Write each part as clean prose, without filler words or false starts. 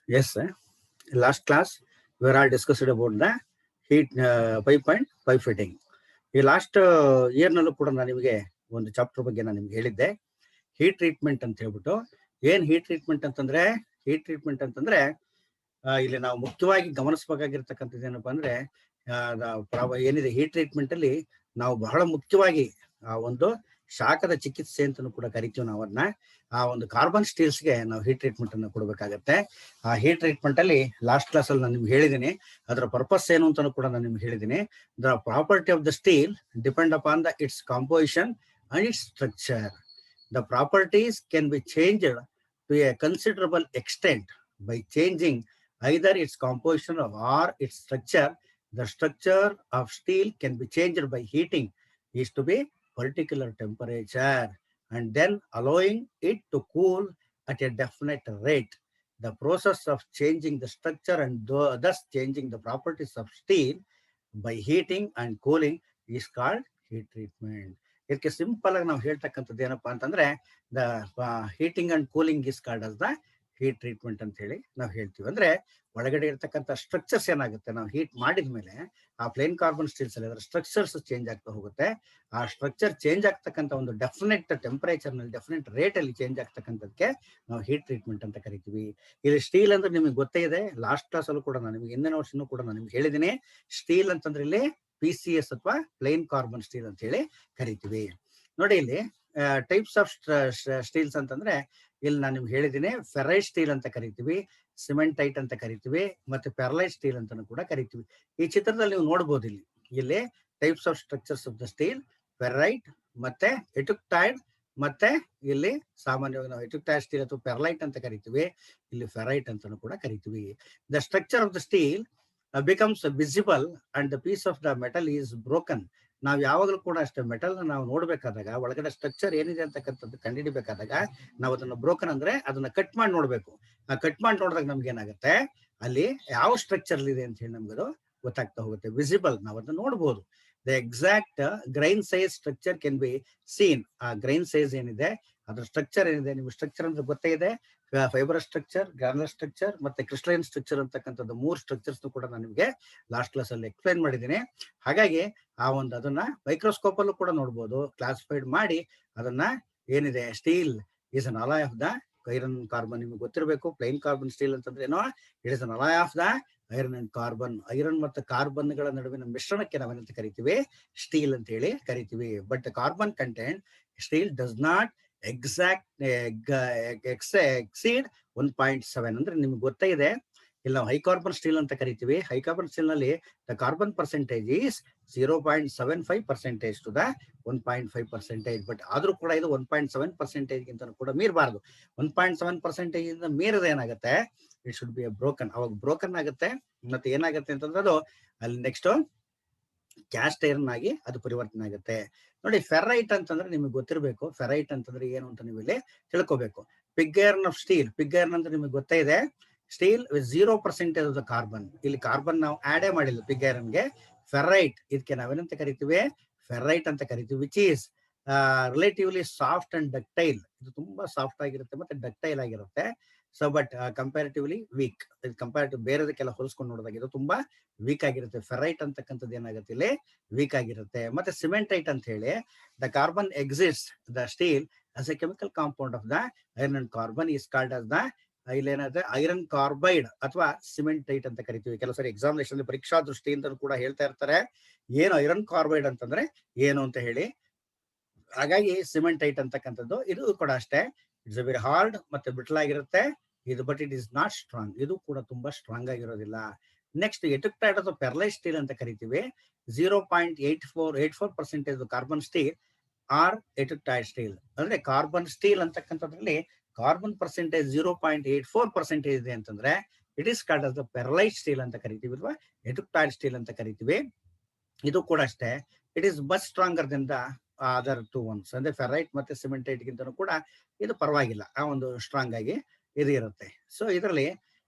Yes, sir. Last class, we all discussed about the heat pipe and pipe fitting. ಈ last year ನಲ್ಲೂ ಕೂಡ ನಾನು ನಿಮಗೆ ಒಂದು ಚಾಪ್ಟರ್ ಬಗ್ಗೆ ನಾನು ನಿಮ್ಗೆ ಹೇಳಿದ್ದೆ, ಹೀಟ್ ಟ್ರೀಟ್ಮೆಂಟ್ ಅಂತ ಹೇಳ್ಬಿಟ್ಟು. ಏನ್ ಹೀಟ್ ಟ್ರೀಟ್ಮೆಂಟ್ ಅಂತಂದ್ರೆ, ಇಲ್ಲಿ ನಾವು ಮುಖ್ಯವಾಗಿ ಗಮನಿಸಬೇಕಾಗಿರ್ತಕ್ಕಂಥದ್ದು ಏನಪ್ಪಾ ಅಂದ್ರೆ, ಏನಿದೆ ಹೀಟ್ ಟ್ರೀಟ್ಮೆಂಟ್ ಅಲ್ಲಿ ನಾವು ಬಹಳ ಮುಖ್ಯವಾಗಿ ಒಂದು ಶಾಖದ ಚಿಕಿತ್ಸೆ ಅಂತ ಕೂಡ ಕರಿತೀವಿ ನಾವು ಅದನ್ನ. ಆ ಒಂದು ಕಾರ್ಬನ್ ಸ್ಟೀಲ್ಸ್ಗೆ ನಾವು ಹೀಟ್ ಟ್ರೀಟ್ಮೆಂಟ್ ಅನ್ನು ಕೊಡಬೇಕಾಗತ್ತೆ. ಆ ಹೀಟ್ ಟ್ರೀಟ್ಮೆಂಟ್ ಅಲ್ಲಿ ಲಾಸ್ಟ್ ಕ್ಲಾಸ್ ಅಲ್ಲಿ ನಾನು ನಿಮ್ಗೆ ಹೇಳಿದ್ದೀನಿ, ಅದರ ಪರ್ಪಸ್ ಏನು ಅಂತ ಕೂಡ ನಾನು ನಿಮ್ಗೆ ಹೇಳಿದ್ದೀನಿ. The property of the steel depend upon the its composition and its structure. The properties can be changed to a considerable extent by changing either its composition or its structure. The structure of steel can be changed by heating is to be particular temperature and then allowing it to cool at a definite rate. The process of changing the structure and thus changing the properties of steel by heating and cooling is called heat treatment. ಇದಕ್ಕೆ simple ಆಗಿ ನಾವು ಹೇಳ್ತಕ್ಕಂಥದ್ದು ಏನಪ್ಪಾ ಅಂತಂದ್ರೆ, the heating and cooling is called as the heat treatment ಅಂತ ಹೇಳಿ ನಾವು ಹೇಳ್ತೀವಿ. ಅಂದ್ರೆ ಒಳಗಡೆ ಇರ್ತಕ್ಕಂಥ ಸ್ಟ್ರಕ್ಚರ್ಸ್ ಏನಾಗುತ್ತೆ, ನಾವು ಹೀಟ್ ಮಾಡಿದ್ಮೇಲೆ ಆ ಪ್ಲೇನ್ ಕಾರ್ಬನ್ ಸ್ಟೀಲ್ಸ್ ಅಲ್ಲಿ ಅದರ ಸ್ಟ್ರಕ್ಚರ್ಸ್ ಚೇಂಜ್ ಆಗ್ತಾ ಹೋಗುತ್ತೆ. ಆ ಸ್ಟ್ರಕ್ಚರ್ ಚೇಂಜ್ ಆಗ್ತಕ್ಕಂಥ ಒಂದು ಡೆಫಿನೆಟ್ ಟೆಂಪರೇಚರ್ ನಲ್ಲಿ, ಡೆಫಿನೆಟ್ ರೇಟ್ ಅಲ್ಲಿ ಚೇಂಜ್ ಆಗ್ತಕ್ಕಂಥದಕ್ಕೆ ನಾವು ಹೀಟ್ ಟ್ರೀಟ್ಮೆಂಟ್ ಅಂತ ಕರಿತೀವಿ. ಇಲ್ಲಿ ಸ್ಟೀಲ್ ಅಂದ್ರೆ ನಿಮಗೆ ಗೊತ್ತೇ ಇದೆ, ಲಾಸ್ಟ್ ಕ್ಲಾಸ್ ಅಲ್ಲೂ ಕೂಡ ನಾನು ನಿಮ್ಗೆ ಹಿಂದಿನ ವರ್ಷನೂ ಕೂಡ ನಾನು ನಿಮ್ಗೆ ಹೇಳಿದ್ದೀನಿ. ಸ್ಟೀಲ್ ಅಂತಂದ್ರೆ ಇಲ್ಲಿ PCS ಅಥವಾ ಪ್ಲೇನ್ ಕಾರ್ಬನ್ ಸ್ಟೀಲ್ ಅಂತ ಹೇಳಿ ಕರಿತೀವಿ. ನೋಡಿ ಇಲ್ಲಿ ಟೈಪ್ಸ್ ಆಫ್ ಸ್ಟೀಲ್ಸ್ ಅಂತಂದ್ರೆ, ಇಲ್ಲಿ ನಾನು ನಿಮ್ಗೆ ಹೇಳಿದ್ದೀನಿ, ಫೆರೈಟ್ ಸ್ಟೀಲ್ ಅಂತ ಕರಿತೀವಿ, ಸಿಮೆಂಟೈಟ್ ಅಂತ ಕರಿತೀವಿ, ಮತ್ತೆ ಪೆರ್ಲೈಟ್ ಸ್ಟೀಲ್ ಅಂತಾನು ಕೂಡ ಕರಿತೀವಿ. ಈ ಚಿತ್ರದಲ್ಲಿ ನೀವು ನೋಡಬಹುದು, ಇಲ್ಲಿ types of structures of the steel, ferrite ಮತ್ತೆ ಎಟುಕ್ಟೈಡ್, ಮತ್ತೆ ಇಲ್ಲಿ ಸಾಮಾನ್ಯವಾಗಿ ನಾವು ಎಟುಕ್ಟೈಡ್ ಸ್ಟೀಲ್ ಅಥವಾ ಪೆರ್ಲೈಟ್ ಅಂತ ಕರಿತೀವಿ, ಇಲ್ಲಿ ಫೆರೈಟ್ ಅಂತಾನು ಕೂಡ ಕರಿತೀವಿ. The structure of the steel becomes visible and the piece of the metal is broken. ನಾವು ಯಾವಾಗಲೂ ಕೂಡ ಅಷ್ಟೇ, ಮೆಟಲ್ ನಾವು ನೋಡ್ಬೇಕಾದಾಗ ಒಳಗಡೆ ಸ್ಟ್ರಕ್ಚರ್ ಏನಿದೆ ಅಂತಕ್ಕಂಥದ್ದು ಕಂಡುಹಿಡಿಬೇಕಾದಾಗ ನಾವು ಅದನ್ನ ಬ್ರೋಕನ್ ಅಂದ್ರೆ ಅದನ್ನ ಕಟ್ ಮಾಡಿ ನೋಡ್ಬೇಕು. ಆ ಕಟ್ ಮಾಡಿ ನೋಡಿದಾಗ ನಮ್ಗೆ ಏನಾಗುತ್ತೆ, ಅಲ್ಲಿ ಯಾವ ಸ್ಟ್ರಕ್ಚರ್ ಇದೆ ಅಂತ ಹೇಳಿ ನಮ್ಗೆ ಅದು ಗೊತ್ತಾಗ್ತಾ ಹೋಗುತ್ತೆ. ವಿಸಿಬಲ್, ನಾವು ಅದನ್ನ ನೋಡ್ಬೋದು. The exact grain size structure can be seen. ಆ ಗ್ರೈನ್ ಸೈಜ್ ಏನಿದೆ, ಅದ್ರ ಸ್ಟ್ರಕ್ಚರ್ ಏನಿದೆ, ನಿಮ್ಗೆ ಸ್ಟ್ರಕ್ಚರ್ ಅಂದ್ರೆ ಗೊತ್ತೇ ಇದೆ, ಫೈಬರ್ ಸ್ಟ್ರಕ್ಚರ್, ಗ್ರಾನುಲರ್ ಸ್ಟ್ರಕ್ಚರ್ ಮತ್ತೆ ಕ್ರಿಸ್ಟಲೈನ್ ಸ್ಟ್ರಕ್ಚರ್ ಅಂತಕ್ಕಂಥದ್ದು 3 ಸ್ಟ್ರಕ್ಚರ್ಸ್ ಕೂಡ ನಾನು ನಿಮಗೆ ಲಾಸ್ಟ್ ಕ್ಲಾಸ್ ಅಲ್ಲಿ ಎಕ್ಸ್ಪ್ಲೈನ್ ಮಾಡಿದ್ದೀನಿ. ಹಾಗಾಗಿ ಅದನ್ನ ಮೈಕ್ರೋಸ್ಕೋಪ್ ಅಲ್ಲೂ ಕೂಡ ನೋಡ್ಬೋದು, ಕ್ಲಾಸಿಫೈಡ್ ಮಾಡಿ ಅದನ್ನ ಏನಿದೆ, steel is an alloy of the iron carbon. ನಿಮ್ಗೆ ಗೊತ್ತಿರಬೇಕು, ಪ್ಲೈನ್ ಕಾರ್ಬನ್ ಸ್ಟೀಲ್ ಅಂತಂದ್ರೆ ಏನೋ, it is an alloy of the iron and carbon. Iron ಮತ್ತು ಕಾರ್ಬನ್ ಗಳ ನಡುವಿನ ಮಿಶ್ರಣಕ್ಕೆ ನಾವೇನಂತ ಕರಿತೀವಿ, ಸ್ಟೀಲ್ ಅಂತ ಹೇಳಿ ಕರಿತೀವಿ. But carbon content steel does not exceed 1.7. ಅಂದ್ರೆ ನಿಮ್ಗೆ ಗೊತ್ತೇ ಇದೆ, ಇಲ್ಲಿ ನಾವು ಹೈ ಕಾರ್ಬನ್ ಸ್ಟೀಲ್ ಅಂತ ಕರಿತೀವಿ. ಹೈ ಕಾರ್ಬನ್ ಸ್ಟೀಲ್ ನಲ್ಲಿ the carbon percentage is 0.75% to the 1.5%. But ಆದ್ರೂ ಕೂಡ ಇದು 1.7% ಗಿಂತ ಕೂಡ ಮೀರಬಾರ್ದು. 1.7% ಇಂದ ಮೀರದ ಏನಾಗುತ್ತೆ, ಇಟ್ ಶುಡ್ ಬಿ ಬ್ರೋಕನ್. ಅವಾಗ ಬ್ರೋಕನ್ ಆಗುತ್ತೆ. ಮತ್ತೆ ಏನಾಗುತ್ತೆ ಅಂತಂದ್ರೆ ಅದು ಅಲ್ಲಿ ನೆಕ್ಸ್ಟ್ ಕ್ಯಾಸ್ಟ್ ಐರನ್ ಆಗಿ ಅದು ಪರಿವರ್ತನೆ ಆಗುತ್ತೆ. ನೋಡಿ, ಫೆರೈಟ್ ಅಂತಂದ್ರೆ ನಿಮಗೆ ಗೊತ್ತಿರಬೇಕು, ಫೆರೈಟ್ ಅಂತಂದ್ರೆ ಏನು ಅಂತ ನೀವು ಇಲ್ಲಿ ತಿಳ್ಕೋಬೇಕು. Pig iron of steel, pig iron ಅಂತ ನಿಮಗೆ ಗೊತ್ತೇ ಇದೆ, steel with 0% of the carbon. ಇಲ್ಲಿ ಕಾರ್ಬನ್ ನಾವು ಆಡೇ ಮಾಡಿಲ್ಲ ಪಿಗ್ ಐರನ್ಗೆ. ಫೆರೈಟ್, ಇದಕ್ಕೆ ನಾವೇನಂತ ಕರಿತೀವಿ, ಫೆರೈಟ್ ಅಂತ ಕರಿತೀವಿ, which is relatively soft and ductile. ಇದು ತುಂಬಾ ಸಾಫ್ಟ್ ಆಗಿರುತ್ತೆ ಮತ್ತೆ ಡಕ್ಟೈಲ್ ಆಗಿರುತ್ತೆ. So but comparatively weak. Comparative ಬೇರೆದಕ್ಕೆಲ್ಲ ಹೋಲಿಸ್ಕೊಂಡು ನೋಡಿದಾಗ ಇದು ತುಂಬಾ ವೀಕ್ ಆಗಿರುತ್ತೆ. ಫೆರೈಟ್ ಅಂತಕ್ಕಂಥದ್ದು ಏನಾಗುತ್ತೆ, ಇಲ್ಲಿ ವೀಕ್ ಆಗಿರುತ್ತೆ. ಮತ್ತೆ ಸಿಮೆಂಟೈಟ್ ಅಂತ ಹೇಳಿ, the carbon exist the steel as A chemical compound of the iron and carbon is called as the, ಇಲ್ಲಿ ಏನಾದ್ರೆ ಐರನ್ ಕಾರ್ಬೈಡ್ ಅಥವಾ ಸಿಮೆಂಟೈಟ್ ಅಂತ ಕರಿತೀವಿ. ಕೆಲವು ಸರಿ ಎಕ್ಸಾಮಿನೇಷನ್ ಪರೀಕ್ಷಾ ದೃಷ್ಟಿಯಿಂದ ಕೂಡ ಹೇಳ್ತಾ ಇರ್ತಾರೆ, ಏನು ಐರನ್ ಕಾರ್ಬೈಡ್ ಅಂತಂದ್ರೆ ಏನು ಅಂತ ಹೇಳಿ. ಹಾಗಾಗಿ ಸಿಮೆಂಟೈಟ್ ಅಂತಕ್ಕಂಥದ್ದು ಇದು ಕೂಡ ಅಷ್ಟೇ, ಇಟ್ಸ್ ವೆರಿ ಹಾರ್ಡ್ ಮತ್ತೆ ಬ್ರಿಟಲ್ ಆಗಿರುತ್ತೆ ಇದು, but it is not strong. ಇದು ಕೂಡ ತುಂಬಾ ಸ್ಟ್ರಾಂಗ್ ಆಗಿರೋದಿಲ್ಲ. ನೆಕ್ಸ್ಟ್ ಎಟುಕ್ಟೈಡ್ ಅಥವಾ ಪೆರ್ಲೈಟ್ ಸ್ಟೀಲ್ ಅಂತ ಕರಿತೀವಿ. 0.84% carbon steel or eutectoid steel. ಅಂದ್ರೆ ಕಾರ್ಬನ್ ಸ್ಟೀಲ್ ಅಂತಕ್ಕಂಥದ್ರಲ್ಲಿ ಕಾರ್ಬನ್ ಪರ್ಸೆಂಟೇಜ್ 0.84% ಇದೆ ಅಂತಂದ್ರೆ it is called as the pearlite steel ಅಂತ ಕರಿತೀವಿ, ಅಥವಾ ಎಟುಕ್ಟೈಡ್ ಸ್ಟೀಲ್ ಅಂತ ಕರಿತೀವಿ. ಇದು ಕೂಡ ಅಷ್ಟೇ, it is much stronger then the other 2 ones. ಅಂದ್ರೆ ಫೆರೈಟ್ ಮತ್ತೆ ಸಿಮೆಂಟೈಟ್ ಗಿಂತನೂ ಕೂಡ ಇದು ಪರವಾಗಿಲ್ಲ, ಆ ಒಂದು ಸ್ಟ್ರಾಂಗ್ ಆಗಿ ಇದು ಇರುತ್ತೆ. ಸೊ ಇದರಲ್ಲಿ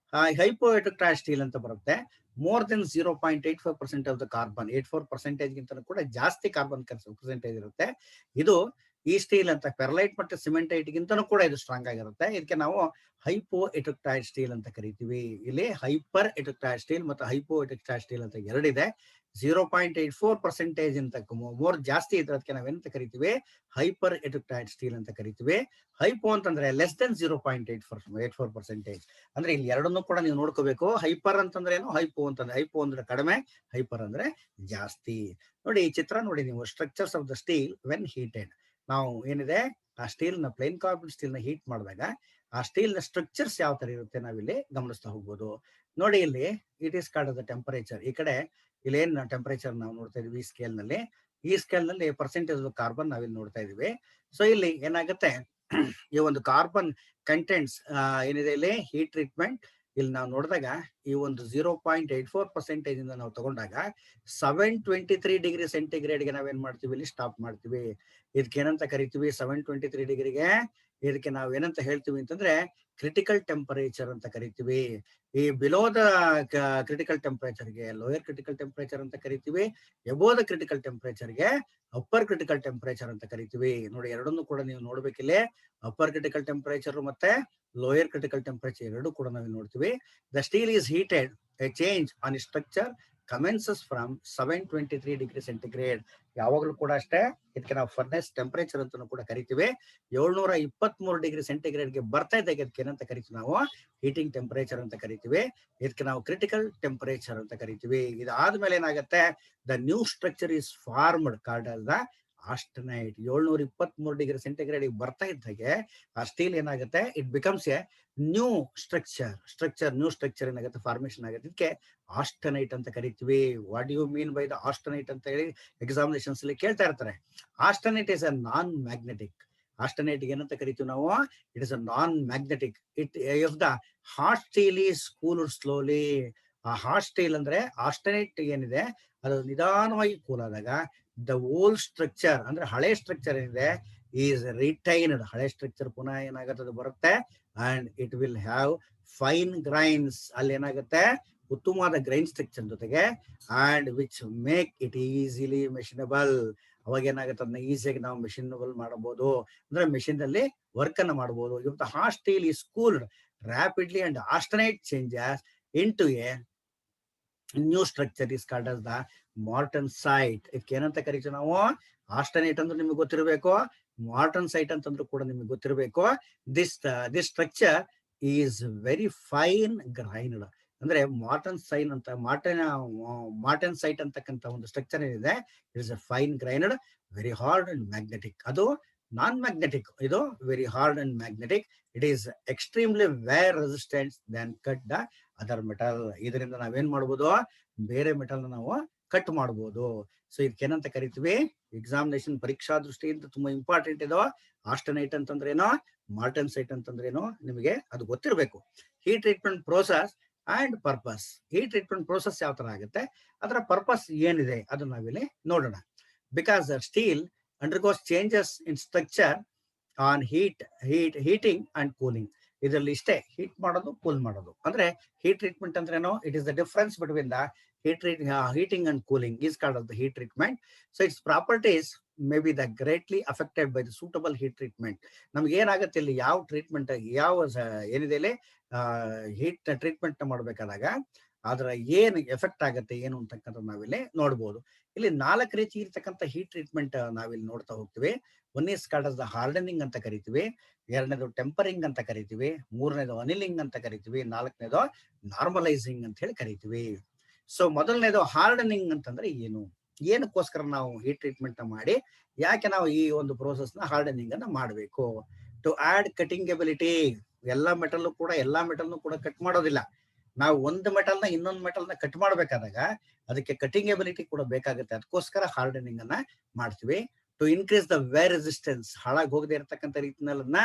ಹೈಪೋ ಎಟುಕ್ಟೈಡ್ ಸ್ಟೀಲ್ ಅಂತ ಬರುತ್ತೆ. More than 0.85% of the carbon, 84% ಗಿಂತ ಕೂಡ ಜಾಸ್ತಿ ಕಾರ್ಬನ್ ಪರ್ಸೆಂಟೇಜ್ ಇರುತ್ತೆ. ಇದು ಈ ಸ್ಟೀಲ್ ಅಂತ ಪೆರ್ಲೈಟ್ ಮತ್ತು ಸಿಮೆಂಟೈಟ್ ಗಿಂತನೂ ಕೂಡ ಇದು ಸ್ಟ್ರಾಂಗ್ ಆಗಿರುತ್ತೆ. ಇದಕ್ಕೆ ನಾವು ಹೈಪೋ ಎಟುಕ್ಟೈಡ್ ಸ್ಟೀಲ್ ಅಂತ ಕರಿತೀವಿ. ಇಲ್ಲಿ ಹೈಪರ್ ಎಟುಕ್ಟೈಡ್ ಸ್ಟೀಲ್ ಮತ್ತು ಹೈಪೋ ಎಟುಕ್ಟೈಡ್ ಸ್ಟೀಲ್ ಅಂತ ಎರಡಿದೆ. 0.84% ಅಂತ ಮೋರ್ ಜಾಸ್ತಿ ಇದ್ರೆ ಅದಕ್ಕೆ ನಾವೇನಂತ ಕರಿತೀವಿ, ಹೈಪರ್ ಎಟುಕ್ಟೈಡ್ ಸ್ಟೀಲ್ ಅಂತ ಕರಿತೀವಿ. ಹೈಪೋ ಅಂತಂದ್ರೆ ಲೆಸ್ ದೆನ್ 0.84%. ಅಂದ್ರೆ ಇಲ್ಲಿ ಎರಡನ್ನೂ ಕೂಡ ನೀವು ನೋಡ್ಕೋಬೇಕು. ಹೈಪರ್ ಅಂತಂದ್ರೆ ಏನು, ಹೈಪೋ ಅಂತಂದ್ರೆ, ಹೈಪೋ ಅಂದ್ರೆ ಕಡಿಮೆ, ಹೈಪರ್ ಅಂದ್ರೆ ಜಾಸ್ತಿ. ನೋಡಿ ಈ ಚಿತ್ರ ನೋಡಿ ನೀವು, structures of the steel when heated. ನಾವು ಏನಿದೆ ಆ ಸ್ಟೀಲ್ ನ, ಪ್ಲೇನ್ ಕಾರ್ಬನ್ ಸ್ಟೀಲ್ ನ ಹೀಟ್ ಮಾಡಿದಾಗ ಆ ಸ್ಟೀಲ್ ನ ಸ್ಟ್ರಕ್ಚರ್ಸ್ ಯಾವ ತರ ಇರುತ್ತೆ ನಾವಿಲ್ಲಿ ಗಮನಿಸ್ತಾ ಹೋಗ್ಬೋದು. ನೋಡಿ ಇಲ್ಲಿ it is called the temperature. ಈ ಕಡೆ ಇಲ್ಲಿ ಏನ್ ಟೆಂಪರೇಚರ್ ನಾವು ನೋಡ್ತಾ ಇದೀವಿ ಈ ಸ್ಕೇಲ್ ನಲ್ಲಿ, ಈ ಸ್ಕೇಲ್ ನಲ್ಲಿ ಪರ್ಸೆಂಟೇಜ್ ಕಾರ್ಬನ್ ನಾವಿಲ್ಲಿ ನೋಡ್ತಾ ಇದೀವಿ. ಸೊ ಇಲ್ಲಿ ಏನಾಗುತ್ತೆ, ಈ ಒಂದು ಕಾರ್ಬನ್ ಕಂಟೆಂಟ್ಸ್ ಏನಿದೆ ಇಲ್ಲಿ ಹೀಟ್ ಟ್ರೀಟ್ಮೆಂಟ್ ಇಲ್ಲಿ ನಾವು ನೋಡಿದಾಗ ಈ ಒಂದು 0.84% ಇಂದ ನಾವು ತಗೊಂಡಾಗ 723 ಡಿಗ್ರಿ ಸೆಂಟಿಗ್ರೇಡ್ಗೆ ನಾವೇನ್ ಮಾಡ್ತೀವಿ, ಇಲ್ಲಿ ಸ್ಟಾಪ್ ಮಾಡ್ತೀವಿ. ಇದಕ್ಕೆ ಏನಂತ ಕರಿತೀವಿ, 723 ಡಿಗ್ರಿಗೆ ಇದಕ್ಕೆ ನಾವು ಏನಂತ ಹೇಳ್ತೀವಿ ಅಂತಂದ್ರೆ ಕ್ರಿಟಿಕಲ್ ಟೆಂಪರೇಚರ್ ಅಂತ ಕರಿತೀವಿ. ಈ ಬಿಲೋ ದ ಕ್ರಿಟಿಕಲ್ ಟೆಂಪರೇಚರ್ಗೆ ಲೋಯರ್ ಕ್ರಿಟಿಕಲ್ ಟೆಂಪರೇಚರ್ ಅಂತ ಕರಿತೀವಿ. ಎಬೋ ದ ಕ್ರಿಟಿಕಲ್ ಟೆಂಪರೇಚರ್ಗೆ ಅಪ್ಪರ್ ಕ್ರಿಟಿಕಲ್ ಟೆಂಪರೇಚರ್ ಅಂತ ಕರಿತೀವಿ. ನೋಡಿ ಎರಡನ್ನೂ ಕೂಡ ನೀವು ನೋಡ್ಬೇಕಿಲ್ಲಿ, ಅಪ್ಪರ್ ಕ್ರಿಟಿಕಲ್ ಟೆಂಪರೇಚರ್ ಮತ್ತೆ ಲೋಯರ್ ಕ್ರಿಟಿಕಲ್ ಟೆಂಪರೇಚರ್ ಎರಡು ಕೂಡ ನಾವು ನೋಡ್ತೀವಿ. The steel is heated, a change on structure commences from 723 degree centigrade. ಯಾವಾಗಲೂ ಕೂಡ ಅಷ್ಟೇ ಇದಕ್ಕೆ ನಾವು ಫರ್ನೆಸ್ ಟೆಂಪರೇಚರ್ ಅಂತ ಕೂಡ ಕರಿತೀವಿ. 723 ಡಿಗ್ರಿ ಸೆಂಟಿಗ್ರೇಡ್ಗೆ ಬರ್ತಾ ಇದ್ದಾಗ ಇದಕ್ಕೆ ಏನಂತ ಕರಿತೀವಿ ನಾವು, ಹೀಟಿಂಗ್ ಟೆಂಪರೇಚರ್ ಅಂತ ಕರಿತೀವಿ. ಇದಕ್ಕೆ ನಾವು ಕ್ರಿಟಿಕಲ್ ಟೆಂಪರೇಚರ್ ಅಂತ ಕರಿತೀವಿ. ಇದಾದ್ಮೇಲೆ ಏನಾಗುತ್ತೆ, the new structure is formed called as the austenite. 723 degree centigrade ಬರ್ತಾ ಇದ್ದಾಗೆ ಆ ಸ್ಟೀಲ್ ಏನಾಗುತ್ತೆ, it becomes a new structure new structure ಏನಾಗುತ್ತೆ, ಫಾರ್ಮೇಶನ್ ಆಗುತ್ತೆ. ಇದಕ್ಕೆ ಆಸ್ಟನೈಟ್ ಅಂತ ಕರಿತೀವಿ. What you mean by the austenite ಅಂತ ಹೇಳಿ ಎಕ್ಸಾಮಿನೇಷನ್ಸ್ ಅಲ್ಲಿ ಕೇಳ್ತಾ ಇರ್ತಾರೆ. ಆಸ್ಟನೈಟ್ ಇಸ್ ಅ ನಾನ್ ಮ್ಯಾಗ್ನೆಟಿಕ್. ಆಸ್ಟನೈಟ್ ಏನಂತ ಕರಿತೀವಿ ನಾವು, it is a non magnetic. It if the hot steel is cooled slowly. ಆ ಹಾಟ್ ಸ್ಟೀಲ್ ಅಂದ್ರೆ ಆಸ್ಟನೈಟ್ ಏನಿದೆ ಅದು ನಿಧಾನವಾಗಿ ಕೂಲ್ ಆದಾಗ ದ ಓಲ್ಡ್ ಸ್ಟ್ರಕ್ಚರ್ ಅಂದ್ರೆ ಹಳೆ ಸ್ಟ್ರಕ್ಚರ್ ಏನಿದೆ ಈಸ್ ರಿಟೈನ್ಡ್. ಹಳೆ ಸ್ಟ್ರಕ್ಚರ್ ಪುನಃ ಏನಾಗುತ್ತೆ ಬರುತ್ತೆ, and it will have fine grains. ಅಲ್ಲಿ ಏನಾಗುತ್ತೆ, ಉತ್ತಮವಾದ ಗ್ರೈನ್ ಸ್ಟ್ರಕ್ಚರ್ ಜೊತೆಗೆ, and which make it easily machinable. ಅವಾಗ ಏನಾಗುತ್ತೆ, ಅದನ್ನ ಈಸಿಯಾಗಿ ನಾವು ಮೆಷಿನಬಲ್ ಮಾಡಬಹುದು, ಅಂದ್ರೆ ಮೆಷಿನ್ ಅಲ್ಲಿ ವರ್ಕ್ ಅನ್ನ ಮಾಡಬಹುದು. ಇವತ್ತು hot steel is cooled rapidly and austenite changes into a new structure is called as the martensite. ಇದಕ್ಕೆ ಏನಂತ ಕರಿತೀವಿ ನಾವು, ಆಸ್ಟನೈಟ್ ಅಂದ್ರೆ ನಿಮ್ಗೆ ಗೊತ್ತಿರಬೇಕು, ಮಾರ್ಟನ್ಸೈಟ್ ಅಂತಂದ್ರೂ ಕೂಡ ನಿಮ್ಗೆ ಗೊತ್ತಿರಬೇಕು. This structure is very fine grained. ಅಂದ್ರೆ ಮಾರ್ಟನ್ಸೈಟ್ ಅಂತಕ್ಕಂಥ ಒಂದು ಸ್ಟ್ರಕ್ಚರ್ ಏನಿದೆ, it is a fine grained, very hard and magnetic. ಅದು ನಾನ್ ಮ್ಯಾಗ್ನೆಟಿಕ್, ಇದು very hard and magnetic. It is extremely wear resistant than cut the other metal. ಇದರಿಂದ ನಾವೇನ್ ಮಾಡ್ಬೋದು, ಬೇರೆ ಮೆಟಲ್ ನಾವು ಕಟ್ ಮಾಡ್ಬೋದು. ಸೊ ಇದಕ್ಕೇನಂತ ಕರಿತೀವಿ, ಎಕ್ಸಾಮಿನೇಷನ್ ಪರೀಕ್ಷಾ ದೃಷ್ಟಿಯಿಂದ ತುಂಬಾ ಇಂಪಾರ್ಟೆಂಟ್ ಇದು. ಆಸ್ಟನೈಟ್ ಅಂತಂದ್ರೇನೋ, ಮಾರ್ಟನ್ಸೈಟ್ ಅಂತಂದ್ರೇನೋ ನಿಮಗೆ ಅದು ಗೊತ್ತಿರಬೇಕು. Heat treatment process and purpose. Heat treatment process ಯಾವ ತರ ಆಗುತ್ತೆ, ಅದರ ಪರ್ಪಸ್ ಏನಿದೆ ಅದನ್ನ ನಾವಿಲ್ಲಿ ನೋಡೋಣ. Because the steel undergoes changes in structure on heating and cooling. ಇದರಲ್ಲಿ ಇಷ್ಟೇ, ಹೀಟ್ ಮಾಡೋದು, ಕೂಲ್ ಮಾಡೋದು. ಅಂದ್ರೆ ಹೀಟ್ ಟ್ರೀಟ್ಮೆಂಟ್ ಅಂದ್ರೇನು, it is the difference between the heating and cooling is called as the heat treatment. So its properties may be the greatly affected by the suitable heat treatment. ನಮ್ಗೆ ಏನಾಗುತ್ತೆ ಇಲ್ಲಿ, ಯಾವ treatment, ಯಾವ ಏನಿದೆ ಇಲ್ಲಿ heat treatment ಮಾಡಬೇಕಾದಾಗ ಅದರ ಏನು ಎಫೆಕ್ಟ್ ಆಗುತ್ತೆ ಏನು ಅಂತಕ್ಕಂಥ ನಾವಿಲ್ಲಿ ನೋಡ್ಬೋದು. ಇಲ್ಲಿ 4 ರೀತಿ ಇರ್ತಕ್ಕಂಥ ಹೀಟ್ ಟ್ರೀಟ್ಮೆಂಟ್ ನಾವಿಲ್ಲಿ ನೋಡ್ತಾ ಹೋಗ್ತೀವಿ. One is called as the hardening ಅಂತ ಕರಿತೀವಿ, ಎರಡನೇದು ಟೆಂಪರಿಂಗ್ ಅಂತ ಕರಿತೀವಿ, ಮೂರನೇದು ಅನಿಲಿಂಗ್ ಅಂತ ಕರಿತೀವಿ, ನಾಲ್ಕನೇದು ನಾರ್ಮಲೈಸಿಂಗ್ ಅಂತ ಹೇಳಿ ಕರಿತೀವಿ. ಸೊ ಮೊದಲನೇದು ಹಾರ್ಡನಿಂಗ್ ಅಂತಂದ್ರೆ ಏನಕ್ಕೋಸ್ಕರ ನಾವು ಹೀಟ್ ಟ್ರೀಟ್ಮೆಂಟ್ ಮಾಡಿ, ಯಾಕೆ ನಾವು ಈ ಒಂದು ಪ್ರೋಸೆಸ್ ನ ಹಾರ್ಡನಿಂಗ್ ಅನ್ನ ಮಾಡಬೇಕು? To add cutting ability. ಎಲ್ಲಾ ಮೆಟಲ್ ಕೂಡ ಕಟ್ ಮಾಡೋದಿಲ್ಲ. ನಾವು ಒಂದು ಮೆಟಲ್ ನ ಇನ್ನೊಂದು ಮೆಟಲ್ ನ ಕಟ್ ಮಾಡ್ಬೇಕಾದಾಗ ಅದಕ್ಕೆ ಕಟಿಂಗ್ ಎಬಿಲಿಟಿ ಕೂಡ ಬೇಕಾಗುತ್ತೆ. ಅದಕ್ಕೋಸ್ಕರ ಹಾರ್ಡನಿಂಗ್ ಅನ್ನ ಮಾಡ್ತೀವಿ. To increase the wear resistance. ಹಾಳಾಗಿ ಹೋಗದೆ ಇರತಕ್ಕಂಥ ರೀತಿನಲ್ಲ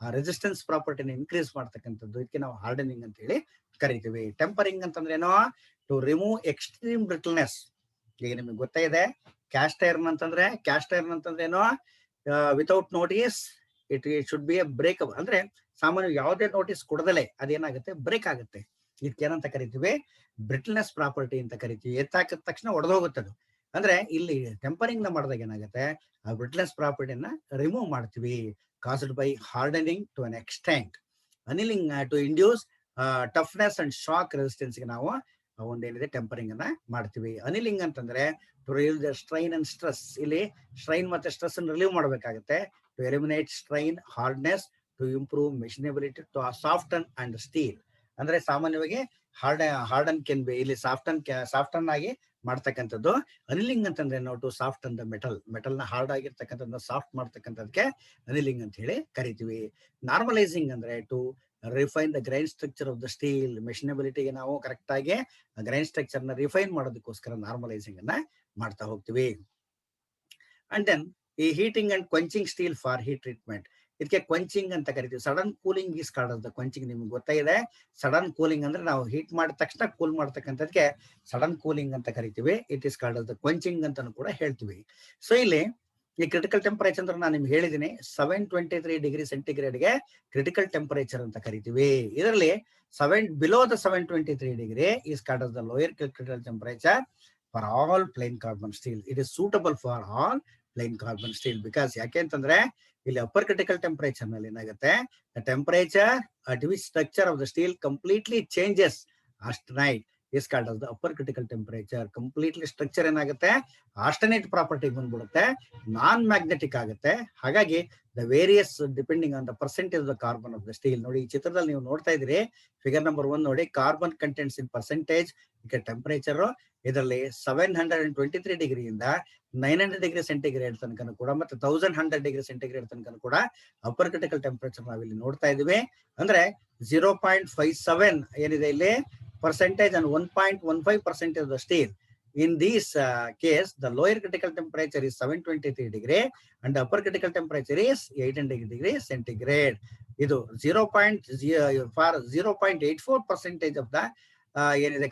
ಆ ರೆಸಿಸ್ಟೆನ್ಸ್ ಪ್ರಾಪರ್ಟಿನ ಇನ್ಕ್ರೀಸ್ ಮಾಡ್ತಕ್ಕಂಥದ್ದು, ಇದಕ್ಕೆ ನಾವು ಹಾರ್ಡನಿಂಗ್ ಅಂತ ಹೇಳಿ ಕರಿತೀವಿ. ಟೆಂಪರಿಂಗ್ ಅಂತಂದ್ರೆ ಏನೋ, ಟು ರಿಮೂವ್ ಎಕ್ಸ್ಟ್ರೀಮ್ ಬ್ರಿಟಲ್ನೆಸ್. ಈಗ ನಿಮಗೆ ಗೊತ್ತೇ ಇದೆ, ಕ್ಯಾಸ್ಟ್ ಐರನ್ ಅಂತಂದ್ರೆ ಏನೋ, without notice it should be A breakable. ಅಂದ್ರೆ ಸಾಮಾನ್ಯ ಯಾವುದೇ ನೋಟಿಸ್ ಕೊಡದಲೆ ಅದೇನಾಗುತ್ತೆ, ಬ್ರೇಕ್ ಆಗುತ್ತೆ. ಇದಕ್ಕೆ ಏನಂತ ಕರಿತೀವಿ, ಬ್ರಿಟಲ್ನೆಸ್ ಪ್ರಾಪರ್ಟಿ ಅಂತ ಕರಿತೀವಿ. ಎತ್ತಾಕಿದ ತಕ್ಷಣ ಒಡೆದೋಗುತ್ತೆ ಅದು. ಅಂದ್ರೆ ಇಲ್ಲಿ ಟೆಂಪರಿಂಗ್ ನ ಮಾಡಿದಾಗ ಏನಾಗುತ್ತೆ, ಆ ಬ್ರಿಟ್ಲೆಸ್ ಪ್ರಾಪರ್ಟಿನ ರಿಮೂವ್ ಮಾಡ್ತೀವಿ, caused by hardening to an extent, annealing to induce toughness and shock resistance ಗೆ ನಾವು ಒಂದೇನಿದೆ ಟೆಂಪರಿಂಗ್ ಅನ್ನ ಮಾಡ್ತೀವಿ. ಅನಿಲಿಂಗ್ ಅಂತಂದ್ರೆ to relieve the strain and stress, ಇಲ್ಲಿ ಸ್ಟ್ರೈನ್ ಮತ್ತೆ ಸ್ಟ್ರೆಸ್ ಅನ್ನು ರಿಲೀವ್ ಮಾಡಬೇಕಾಗುತ್ತೆ. To eliminate strain, hardness, to improve machinability, to soften and steel. ಅಂದ್ರೆ ಸಾಮಾನ್ಯವಾಗಿ ಹಾರ್ಡನ್ ಕೆನ್ ಬಿ, ಇಲ್ಲಿ ಸಾಫ್ಟನ್ ಆಗಿ ಮಾಡ್ತಕ್ಕಂಥದ್ದು. ಅನಿಲಿಂಗ್ ಅಂತಂದ್ರೆ ನಾವು ಟು ಸಾಫ್ಟ್ ಅಂಡ್ ಮೆಟಲ್ ನ ಹಾರ್ಡ್ ಆಗಿರ್ತಕ್ಕಂಥದ್ದನ್ನ ಸಾಫ್ಟ್ ಮಾಡ್ತಕ್ಕಂಥದಕ್ಕೆ ಅನಿಲಿಂಗ್ ಅಂತ ಹೇಳಿ ಕರಿತೀವಿ. ನಾರ್ಮಲೈಸಿಂಗ್ ಅಂದ್ರೆ to refine the grain structure of the steel, ಮೆಷಿನಬಿಲಿಟಿಗೆ ನಾವು ಕರೆಕ್ಟ್ ಆಗಿ ಗ್ರೈನ್ ಸ್ಟ್ರಕ್ಚರ್ ನ ರಿಫೈನ್ ಮಾಡೋದಕ್ಕೋಸ್ಕರ ನಾರ್ಮಲೈಸಿಂಗ್ ಅನ್ನ ಮಾಡ್ತಾ ಹೋಗ್ತೀವಿ. ಅಂಡ್ ದೆನ್ ಈ heating and quenching steel for heat treatment, ಇದಕ್ಕೆ ಕ್ವಂಚಿಂಗ್ ಅಂತ ಕರಿತೀವಿ. Sudden cooling is called as the quenching. ನಿಮ್ಗೆ ಗೊತ್ತಾಗಿದೆ, ಸಡನ್ ಕೂಲಿಂಗ್ ಅಂದ್ರೆ ನಾವು ಹೀಟ್ ಮಾಡಿದ ತಕ್ಷಣ ಕೂಲ್ ಮಾಡ್ತಕ್ಕಂಥದಕ್ಕೆ ಸಡನ್ ಕೂಲಿಂಗ್ ಅಂತ ಕರಿತೀವಿ. It is called as the quenching ಅಂತಾನು ಕೂಡ ಹೇಳ್ತೀವಿ. ಸೊ ಇಲ್ಲಿ ಈ ಕ್ರಿಟಿಕಲ್ ಟೆಂಪರೇಚರ್ ಅಂದ್ರೆ ನಾನು ನಿಮ್ಗೆ ಹೇಳಿದ್ದೀನಿ 723 ಡಿಗ್ರಿ ಸೆಂಟಿಗ್ರೇಡ್ಗೆ ಕ್ರಿಟಿಕಲ್ ಟೆಂಪರೇಚರ್ ಅಂತ ಕರಿತೀವಿ. ಇದರಲ್ಲಿ below the 723 degree is called as the lower critical temperature for all plain carbon steel. It is suitable for all plain carbon steel because ಯಾಕೆ ಅಂತಂದ್ರೆ ಇಲ್ಲಿ ಅಪ್ಪರ್ ಕ್ರಿಟಿಕಲ್ ಟೆಂಪರೇಚರ್ ನಲ್ಲಿ ಏನಾಗುತ್ತೆ, the temperature at which structure of the steel completely changes austenite is called as the upper critical temperature. Completely structure ಏನಾಗುತ್ತೆ, austenite property ಬಂದ್ಬಿಡುತ್ತೆ, non magnetic ಆಗುತ್ತೆ. ಹಾಗಾಗಿ the various depending on the percentage of the carbon of the steel. ನೋಡಿ ಈ ಚಿತ್ರದಲ್ಲಿ ನೀವು ನೋಡ್ತಾ ಇದ್ರಿ, ಫಿಗರ್ ನಂಬರ್ 1 ನೋಡಿ, ಕಾರ್ಬನ್ ಕಂಟೆಂಟ್ಸ್ ಇನ್ ಪರ್ಸೆಂಟೇಜ್ ಈಗ ಟೆಂಪರೇಚರ್ ಇದರಲ್ಲಿ 723 ಡಿಗ್ರಿಯಿಂದ 900 ಡಿಗ್ರಿ ಸೆಂಟಿಗ್ರೇಡ್ ತನಕ ಕೂಡ ಮತ್ತೆ 1100 ಡಿಗ್ರಿ ಸೆಂಟಿಗ್ರೇಡ್ ತನಕ ಕೂಡ ಅಪ್ಪರ್ ಕ್ರಿಟಿಕಲ್ ಟೆಂಪರೇಚರ್ ನಾವಿಲ್ಲಿ ನೋಡ್ತಾ ಇದೀವಿ. ಅಂದ್ರೆ 0.57 ಏನಿದೆ ಇಲ್ಲಿ percentage and 1.15% of the steel. In this case, the lower critical temperature is 723 degree and the upper critical temperature is 800 degree centigrade. Idu 0.84% of the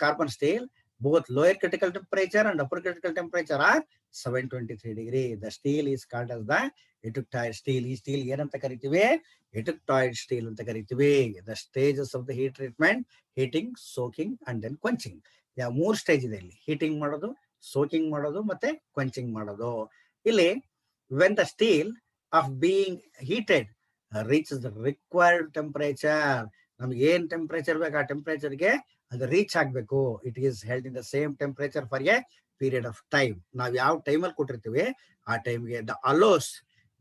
carbon steel. Both lower critical temperature and upper critical temperature are 723 degree. The steel is called as the eutectoid steel. Ee steel ಏನಂತ ಕರಿತೀವಿ, eutectoid steel ಅಂತ ಕರಿತೀವಿ. The stages of the heat treatment: heating, soaking and then quenching. ಯಾವ 3 stage ಇದೆ ಇಲ್ಲಿ, heating ಮಾಡೋದು, soaking ಮಾಡೋದು ಮತ್ತೆ ಕ್ವೆಂಚಿಂಗ್ ಮಾಡೋದು. ಇಲ್ಲಿ when the steel of being heated reaches the required temperature, ನಮ್ಗೆ ಏನ್ ಟೆಂಪರೇಚರ್ ಬೇಕು ಆ ಟೆಂಪರೇಚರ್ಗೆ ಅದು ರೀಚ್ ಆಗ್ಬೇಕು. It is held in the same temperature for a period of time. ನಾವ್ ಯಾವ ಟೈಮಲ್ಲಿ ಕೊಟ್ಟಿರ್ತೀವಿ ಆ ಟೈಮ್ಗೆ the allows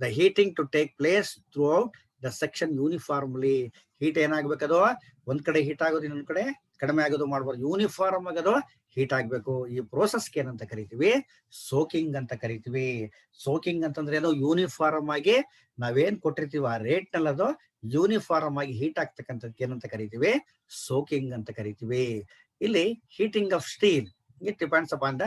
the heating to take place throughout the section uniformly. Heat ಏನಾಗ್ಬೇಕದು, ಒಂದ್ ಕಡೆ ಹೀಟ್ ಆಗೋದು ಇನ್ನೊಂದ್ ಕಡೆ ಕಡಿಮೆ ಆಗೋದು ಮಾಡ್ಬಾರ್ದು, ಯೂನಿಫಾರ್ಮ್ ಆಗೋದು ಹೀಟ್ ಆಗ್ಬೇಕು. ಈ ಪ್ರೋಸೆಸ್ಗೆ ಏನಂತ ಕರಿತೀವಿ, ಸೋಕಿಂಗ್ ಅಂತ ಕರಿತೀವಿ. ಸೋಕಿಂಗ್ ಅಂತಂದ್ರೆ ಏನು, ಯೂನಿಫಾರ್ಮ್ ಆಗಿ ನಾವೇನ್ ಕೊಟ್ಟಿರ್ತೀವಿ ಆ ರೇಟ್ ನಲ್ಲಿ ಅದು ಯೂನಿಫಾರ್ಮ್ ಆಗಿ ಹೀಟ್ ಆಗ್ತಕ್ಕಂಥದ್ದು ಏನಂತ ಕರಿತೀವಿ, ಸೋಕಿಂಗ್ ಅಂತ ಕರಿತೀವಿ. ಇಲ್ಲಿ heating of steel it depends upon the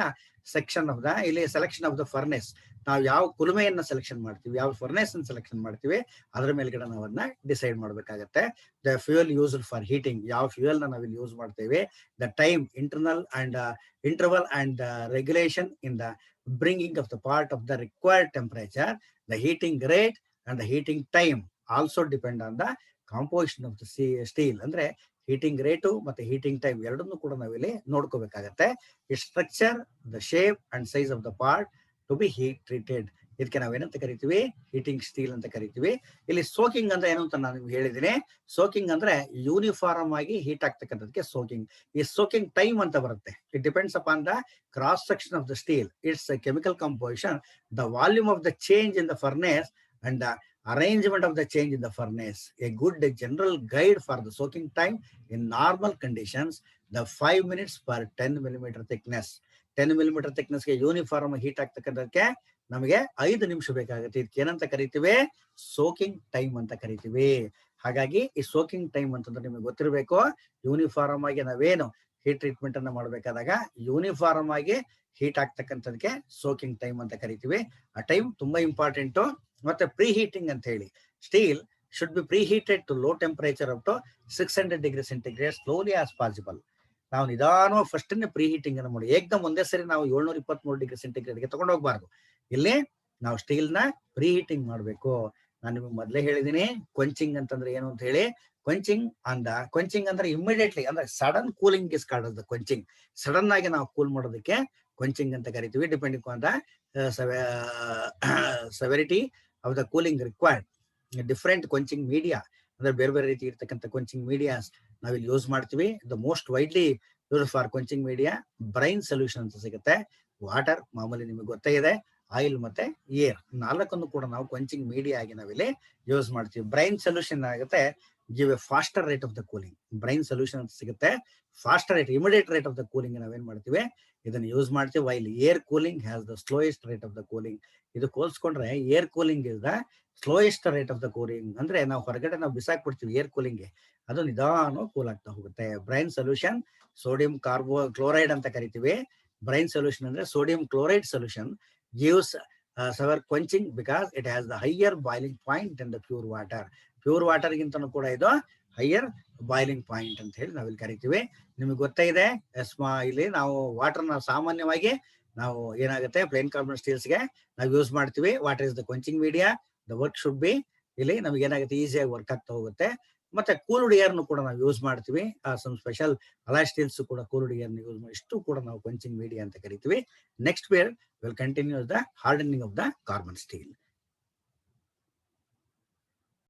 section of the, ಇಲ್ಲಿ ಸೆಲೆಕ್ಷನ್ ಆಫ್ ದ ಫರ್ನೆಸ್. ನಾವು ಯಾವ ಕುಲುಮೆಯನ್ನ ಸೆಲೆಕ್ಷನ್ ಮಾಡ್ತೀವಿ, ಯಾವ ಫರ್ನೆಸ್ ಅನ್ನು ಸೆಲೆಕ್ಷನ್ ಮಾಡ್ತೀವಿ, ಅದ್ರ ಮೇಲ್ಗಡೆ ನಾವು ಅದನ್ನ ಡಿಸೈಡ್ ಮಾಡ್ಬೇಕಾಗತ್ತೆ. The fuel used for heating, ಯಾವ ಫ್ಯೂಯಲ್ ನ ನಾವಿಲ್ಲಿ ಯೂಸ್ ಮಾಡ್ತೇವೆ, the time interval and regulation in the bringing of the part of the required temperature, the heating rate and the heating time also depend on the composition of the steel. ಅಂದ್ರೆ heating rate ಮತ್ತೆ heating time ಎರಡನ್ನೂ ಕೂಡ ನಾವಿಲ್ಲಿ ನೋಡ್ಕೋಬೇಕಾಗತ್ತೆ. ಈ structure, the shape and size of the part two B heat treated, ಇದಕ್ಕೆ ನಾವೇನಂತ ಕರಿತೀವಿ, heating steel ಅಂತ ಕರಿತೀವಿ. ಇಲ್ಲಿ ಸೋಕಿಂಗ್ ಅಂದ್ರೆ ಏನು ಅಂತ ನಾನು ನಿಮ್ಗೆ ಹೇಳಿದ್ದೀನಿ. ಸೋಕಿಂಗ್ ಅಂದ್ರೆ ಯೂನಿಫಾರ್ಮ್ ಆಗಿ ಹೀಟ್ ಆಗ್ತಕ್ಕಂಥದಕ್ಕೆ ಸೋಕಿಂಗ್. ಈ ಸೋಕಿಂಗ್ ಟೈಮ್ ಅಂತ ಬರುತ್ತೆ. It depends upon the cross section of the steel, it's chemical composition, the volume of the change in the furnace and the arrangement of the change in the furnace. A good general guide for the soaking time in normal conditions, the 5 minutes per 10 millimeter thickness. 10 millimeter thickness ಗೆ uniform heat ಆಗ್ತಕ್ಕಂಥದಕ್ಕೆ ನಮಗೆ 5 ನಿಮಿಷ ಬೇಕಾಗುತ್ತೆ. ಇದಕ್ಕೆ ಏನಂತ ಕರಿತೀವಿ, soaking time ಅಂತ ಕರಿತೀವಿ. ಹಾಗಾಗಿ ಈ ಸೋಕಿಂಗ್ ಟೈಮ್ ಅಂತಂದ್ರೆ ನಿಮಗೆ ಗೊತ್ತಿರಬೇಕು, ಯೂನಿಫಾರ್ಮ್ ಆಗಿ ನಾವೇನು ಹೀಟ್ ಟ್ರೀಟ್ಮೆಂಟ್ ಅನ್ನ ಮಾಡಬೇಕಾದಾಗ ಯೂನಿಫಾರ್ಮ್ ಆಗಿ ಹೀಟ್ ಆಗ್ತಕ್ಕಂಥದಕ್ಕೆ ಸೋಕಿಂಗ್ ಟೈಮ್ ಅಂತ ಕರಿತೀವಿ. ಆ ಟೈಮ್ ತುಂಬಾ ಇಂಪಾರ್ಟೆಂಟು. ಮತ್ತೆ ಪ್ರೀ ಹೀಟಿಂಗ್ ಅಂತ ಹೇಳಿ, steel should be pre heated to low temperature up to 600 degree centigrade slowly as possible. ನಾವು ನಿಧಾನವಾಗಿ ಫಸ್ಟ್ ಪ್ರೀ ಹೀಟಿಂಗ್ ಅನ್ನು ಮಾಡಿ, ಏಕದಮ್ ಒಂದೇ ಸರಿ ನಾವು 723 ಡಿಗ್ರಿ ಸೆಂಟಿಗ್ರೇಡ್ಗೆ ತಗೊಂಡು ಹೋಗ್ಬಾರ್ದು. ಇಲ್ಲಿ ನಾವು ಸ್ಟೀಲ್ ನ ಪ್ರೀ ಹೀಟಿಂಗ್ ಮಾಡಬೇಕು. ನಾನು ನಿಮಗೆ ಮೊದಲೇ ಹೇಳಿದೀನಿ ಕ್ವೆಂಚಿಂಗ್ ಅಂತಂದ್ರೆ ಏನು ಅಂತ ಹೇಳಿ. ಕ್ವೆಂಚಿಂಗ್ ಅಂದ್ರೆ ಇಮಿಡಿಯೇಟ್ಲಿ, ಅಂದ್ರೆ sudden cooling is called as the quenching. Sudden ಆಗಿ ನಾವು ಕೂಲ್ ಮಾಡೋದಕ್ಕೆ quenching ಅಂತ ಕರಿತೀವಿ, depending on the severity of the cooling required. Different quenching media ಅಂದ್ರೆ ಬೇರೆ ಬೇರೆ ರೀತಿ ಇರ್ತಕ್ಕಂಥ ಕ್ವೆಂಚಿಂಗ್ ಮೀಡಿಯಾಸ್ ನಾವಿಲ್ಲಿ ಯೂಸ್ ಮಾಡ್ತೀವಿ. The most widely use for quenching media brine solution ಅಂತ ಸಿಗುತ್ತೆ. ವಾಟರ್ ಮಾಮೂಲಿ ನಿಮಗೆ ಗೊತ್ತೇ ಇದೆ, ಆಯಿಲ್ ಮತ್ತೆ ಏರ್, ನಾಲ್ಕನ್ನು ಕೂಡ ನಾವು ಕ್ವೆಂಚಿಂಗ್ ಮೀಡಿಯಾ ಆಗಿ ನಾವಿಲ್ಲಿ ಯೂಸ್ ಮಾಡ್ತೀವಿ. ಬ್ರೈನ್ ಸೊಲ್ಯೂಷನ್ ಆಗುತ್ತೆ give a faster rate of the cooling. Brine solution ಅಂತ ಸಿಗುತ್ತೆ, faster rate, immediate rate of the cooling ನಾವೇನ್ ಮಾಡ್ತೀವಿ ಇದನ್ನ ಯೂಸ್ ಮಾಡ್ತೀವಿ. While air cooling has the slowest rate of the cooling. ಇದು ಹೋಲ್ಸ್ಕೊಂಡ್ರೆ air cooling is the slowest rate of the cooling. ಅಂದ್ರೆ ನಾವು ಹೊರಗಡೆ ನಾವು ಬಿಸಾಕ್ಬಿಡ್ತೀವಿ ಏರ್ ಕೂಲಿಂಗ್ಗೆ, ಅದು ನಿಧಾನ ಕೂಲ್ ಆಗ್ತಾ ಹೋಗುತ್ತೆ. ಬ್ರೈನ್ ಸೊಲ್ಯೂಷನ್ ಸೋಡಿಯಂ ಕ್ಲೋರೈಡ್ ಅಂತ ಕರಿತೀವಿ. ಬ್ರೈನ್ ಸೊಲ್ಯೂಷನ್ ಅಂದ್ರೆ sodium chloride solution gives severe quenching because it has the higher boiling point than the pure water. Pure water ಗಿಂತನೂ ಕೂಡ ಇದು ಹೈಯರ್ ಬಾಯ್ಲಿಂಗ್ ಪಾಯಿಂಟ್ ಅಂತ ಹೇಳಿ ನಾವಿಲ್ಲಿ ಕರಿತೀವಿ. ನಿಮಗೆ ಗೊತ್ತೇ ಇದೆ ಇಲ್ಲಿ ನಾವು ವಾಟರ್ನ ಸಾಮಾನ್ಯವಾಗಿ ನಾವು ಏನಾಗುತ್ತೆ ಪ್ಲೇನ್ ಕಾರ್ಬನ್ ಸ್ಟೀಲ್ಸ್ಗೆ ನಾವು ಯೂಸ್ ಮಾಡ್ತೀವಿ. Water is the quenching media, the work should be ಇಲ್ಲಿ ನಮ್ಗೆ ಏನಾಗುತ್ತೆ ಈಸಿಯಾಗಿ ವರ್ಕ್ ಆಗ್ತಾ ಹೋಗುತ್ತೆ. ಮತ್ತೆ ಕೂಲ್ಡ್ ಏರ್ನು ಕೂಡ ನಾವು ಯೂಸ್ ಮಾಡ್ತೀವಿ. ಸಮ್ ಸ್ಪೆಷಲ್ ಅಲಾಯ್ ಸ್ಟೀಲ್ಸ್ ಕೂಡ ಕೂಲ್ಡ್ ಏರ್ನ ಯೂಸ್ ಮಾಡಿ, ಇಷ್ಟು ಕೂಡ ನಾವು ಕ್ವೆಂಚಿಂಗ್ ಮೀಡಿಯಾ ಅಂತ ಕರಿತೀವಿ. Next will continue the hardening of the carbon steel.